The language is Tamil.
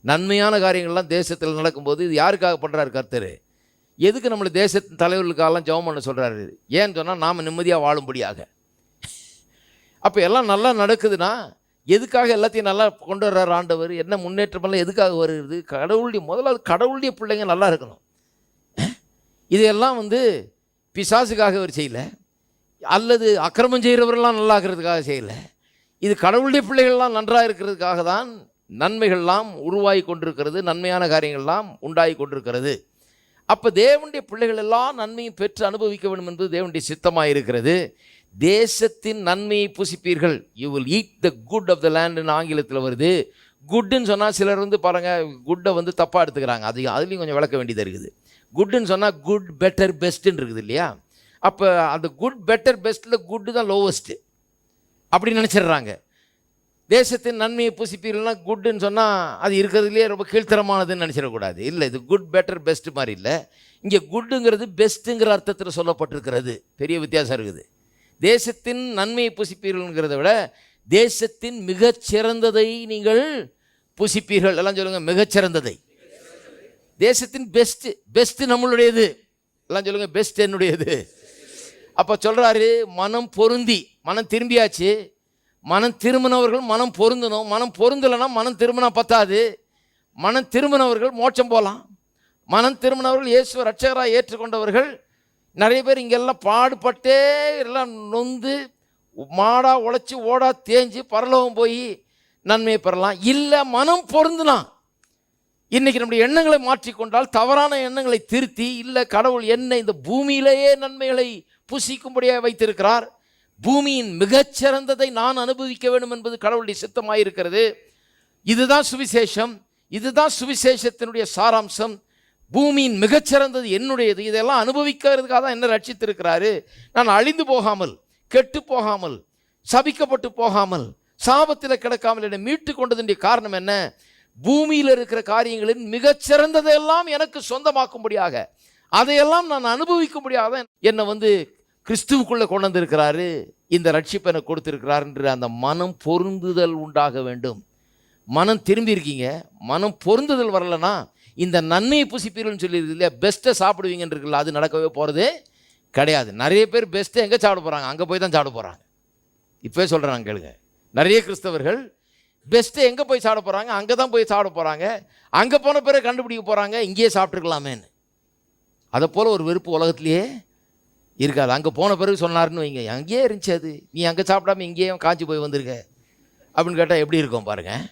நன்மையான காரியங்கள்லாம் தேசத்தில் நடக்கும்போது இது யாருக்காக பண்ணுறாரு கர்த்தர்? எதுக்கு நம்மளை தேசத்தின் தலைவர்களுக்காகலாம் ஜெபம் பண்ண சொல்கிறாரு? ஏன்னு சொன்னால் நாம் நிம்மதியாக வாழும்படியாக. அப்போ எல்லாம் நல்லா நடக்குதுன்னா எதுக்காக எல்லாத்தையும் நல்லா கொண்டு வர்றாரு ஆண்டவர்? என்ன முன்னேற்றமெல்லாம் எதுக்காக வருது? முதலாவது கடவுளுடைய பிள்ளைங்க நல்லா இருக்கணும். இதையெல்லாம் பிசாசுக்காக அவர் செய்யலை, அல்லது அக்கிரமம் செய்கிறவரெல்லாம் நல்லா இருக்கிறதுக்காக செய்யலை. இது கடவுளுடைய பிள்ளைகள்லாம் நன்றாக இருக்கிறதுக்காக தான் நன்மைகள்லாம் உருவாகி கொண்டிருக்கிறது, நன்மையான காரியங்கள்லாம் உண்டாகி கொண்டிருக்கிறது. அப்போ தேவனுடைய பிள்ளைகள் எல்லாம் நன்மையும் பெற்று அனுபவிக்க வேண்டும் என்பது தேவனுடைய சித்தமாக இருக்கிறது. தேசத்தின் நன்மையை புசிப்பீர்கள், you will eat the good of the லேண்டுன்னு ஆங்கிலத்தில் வருது. குட்டுன்னு சொன்னால் சிலர் பாருங்கள், குட்டை தப்பாக எடுத்துக்கிறாங்க. அதுலேயும் கொஞ்சம் விளக்க வேண்டியது இருக்குது. குட்டுன்னு சொன்னால் குட் பெட்டர் பெஸ்ட்டுன்னு இருக்குது இல்லையா? அப்போ அந்த குட் பெட்டர் பெஸ்ட்டில் குட்டு தான் லோவஸ்ட்டு அப்படி நினச்சிடுறாங்க. தேசத்தின் நன்மையை புசிப்பீர்கள்னா குட்டுன்னு சொன்னால் அது இருக்கிறதுலையே ரொம்ப கீழ்த்தரமானதுன்னு நினச்சிடக்கூடாது. இல்லை, இது குட் பெட்டர் பெஸ்ட்டு மாதிரி இல்லை. இங்கே குட்டுங்கிறது பெஸ்ட்டுங்கிற அர்த்தத்தில் சொல்லப்பட்டிருக்கிறது. பெரிய வித்தியாசம் இருக்குது. தேசத்தின் நன்மையை புசிப்பீர்கள்ங்கிறத விட தேசத்தின் மிகச்சிறந்ததை நீங்கள் புசிப்பீர்கள். எல்லாம் சொல்லுங்கள், மிகச்சிறந்ததை. தேசத்தின் பெஸ்ட்டு நம்மளுடையது. எல்லாம் சொல்லுங்கள், பெஸ்ட் என்னுடையது. அப்போ சொல்கிறாரு, மனம் பொருந்தி, மனம் திரும்பியாச்சு, மனம் திரும்பினவர்கள் மனம் பொருந்தணும். மனம் பொருந்தலைன்னா மனம் திரும்பினா பத்தாது. மனம் திரும்பினவர்கள் மோட்சம் போகலாம். மனம் திரும்பினவர்கள் இயேசுவை ரட்சகராக ஏற்றுக்கொண்டவர்கள் நிறைய பேர் இங்கெல்லாம் பாடுபட்டே எல்லாம் நொந்து மாடா உழைச்சி ஓடா தேஞ்சு பரலோகம் போய் நன்மையை பெறலாம். இல்லை, மனம் பொருந்துனா இன்றைக்கி நம்முடைய எண்ணங்களை மாற்றிக்கொண்டால், தவறான எண்ணங்களை திருத்தி, இல்லை கடவுள் என்ன இந்த பூமியிலேயே நன்மைகளை புசிக்கும்படியாக வைத்திருக்கிறார், பூமியின் மிகச்சிறந்ததை நான் அனுபவிக்க வேண்டும் என்பது கடவுளுடைய சித்தமாக இருக்கிறது. இதுதான் சுவிசேஷம், இதுதான் சுவிசேஷத்தினுடைய சாராம்சம். பூமியின் மிகச்சிறந்தது என்னுடையது, இதெல்லாம் அனுபவிக்கிறதுக்காக தான் என்ன ரட்சித்திருக்கிறாரு. நான் அழிந்து போகாமல், கெட்டு போகாமல், சபிக்கப்பட்டு போகாமல், சாபத்தில் கிடக்காமல் என்னை மீட்டு கொண்டதுடைய காரணம் என்ன? பூமியில் இருக்கிற காரியங்களின் மிகச்சிறந்ததையெல்லாம் எனக்கு சொந்தமாக்கும்படியாக, அதையெல்லாம் நான் அனுபவிக்கும்படியாக என்னை கிறிஸ்துவுக்குள்ளே கொண்டு வந்திருக்கிறாரு. இந்த ரட்சிப்பை எனக்கு கொடுத்திருக்கிறார் என்று அந்த மனம் பொருந்துதல் உண்டாக வேண்டும். மனம் திரும்பி இருக்கீங்க, மனம் பொருந்துதல் வரலன்னா இந்த நன்மையை புசிப்பீர்கள்னு சொல்லியிருக்கு இல்லையா, பெஸ்ட்டை சாப்பிடுவீங்கன்னு இருக்குல்ல, அது நடக்கவே போகிறது கிடையாது. நிறைய பேர் பெஸ்ட்டை எங்கே சாப்பிட போகிறாங்க? அங்கே போய் தான் சாப்பிட போகிறாங்க. இப்போவே சொல்கிறாங்க கேளுங்க, நிறைய கிறிஸ்தவர்கள் பெஸ்ட்டை எங்கே போய் சாப்பிட போகிறாங்க? அங்கே தான் போய் சாப்பிட போகிறாங்க. அங்கே போன பிறகு கண்டுபிடிக்க போகிறாங்க இங்கேயே சாப்பிட்ருக்கலாமேன்னு. அதை போல் ஒரு வெறுப்பு உலகத்துலேயே இருக்காது. அங்கே போன பிறகு சொன்னார்னு வைங்க, அங்கேயே இருந்துச்சு அது, நீ அங்கே சாப்பிடாம இங்கேயே காஞ்சி போய் வந்திருக்க அப்படின்னு கேட்டால் எப்படி இருக்கும் பாருங்கள்.